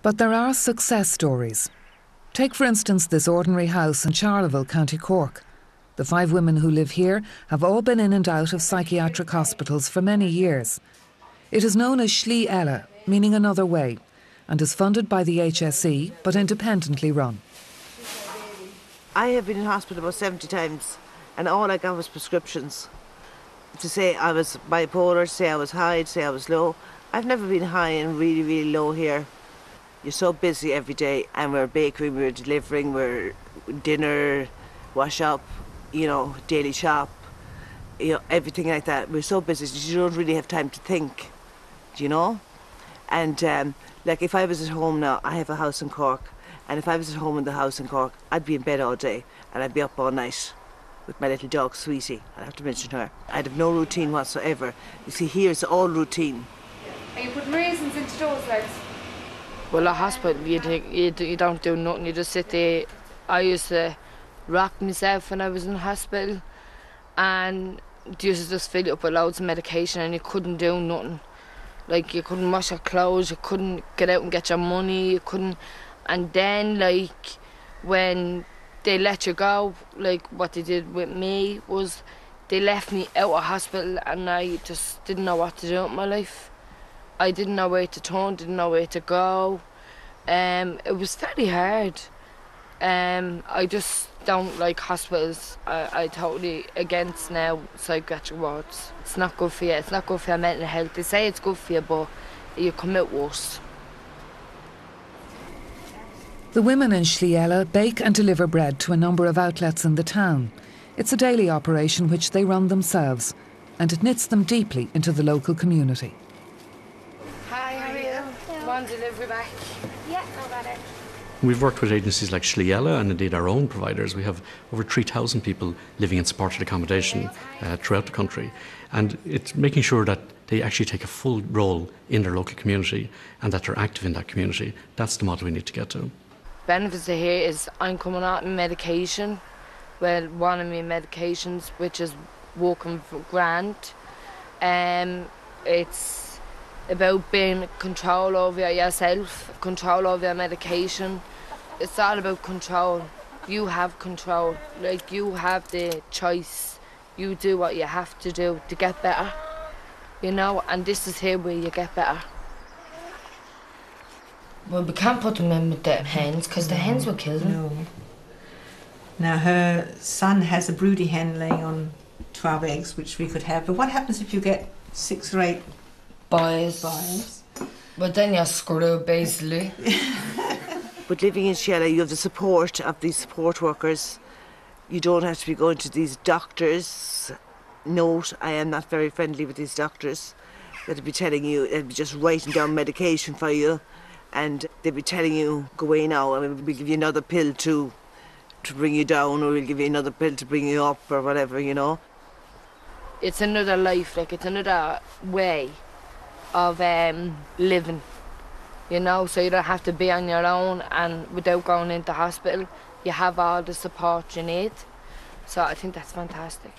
But there are success stories. Take, for instance, this ordinary house in Charleville, County Cork. The 5 women who live here have all been in and out of psychiatric hospitals for many years. It is known as Slí Eile, meaning another way, and is funded by the HSE, but independently run. I have been in hospital about 70 times, and all I got was prescriptions. To say I was bipolar, to say I was high, to say I was low. I've never been high and really, really low here. You're so busy every day, and we're baking, we're delivering, we're dinner, wash up, daily shop, everything like that. We're so busy, you don't really have time to think, And like if I was at home now, I have a house in Cork, and if I was at home in the house in Cork, I'd be in bed all day, and I'd be up all night with my little dog, Sweetie. I have to mention her. I'd have no routine whatsoever. You see, here it's all routine. Are you putting raisins into those legs? Well, at hospital, you don't do nothing, you just sit there. I used to rock myself when I was in hospital, and you used to just fill it up with loads of medication, and you couldn't do nothing. Like, you couldn't wash your clothes, you couldn't get out and get your money, you couldn't. And then, like, when they let you go, like what they did with me was they left me out of hospital, and I just didn't know what to do with my life. I didn't know where to turn, didn't know where to go. It was very hard. I just don't like hospitals. I totally against now psychiatric wards. It's not good for you. It's not good for your mental health. They say it's good for you, but you come out worse. The women in Sli Eile bake and deliver bread to a number of outlets in the town. It's a daily operation which they run themselves, and it knits them deeply into the local community. Hi, how are you? One delivery back. Yeah, no better. We've worked with agencies like Slí Eile and indeed our own providers. We have over 3,000 people living in supported accommodation throughout the country. And it's making sure that they actually take a full role in their local community and that they're active in that community. That's the model we need to get to. Benefits of here is I'm coming out on medication. Well, one of my medications, which is working for grant. It's about being in control over yourself, control over your medication. It's all about control. You have control. Like, you have the choice. You do what you have to do to get better. And this is here where you get better. Well, we can't put them in with the hens, because the hens will kill them. No. Now, her son has a broody hen laying on 12 eggs, which we could have. But what happens if you get 6 or 8 boys? But then you're screwed, basically. But living in Sli Eile, you have the support of these support workers. You don't have to be going to these doctors. Note, I am not very friendly with these doctors. They'll be telling you, they'll be just writing down medication for you, and they'll be telling you, go away now, and we'll give you another pill to bring you down, or we'll give you another pill to bring you up, or whatever, It's another life, like, it's another way of living, so you don't have to be on your own, and without going into hospital, you have all the support you need. So I think that's fantastic.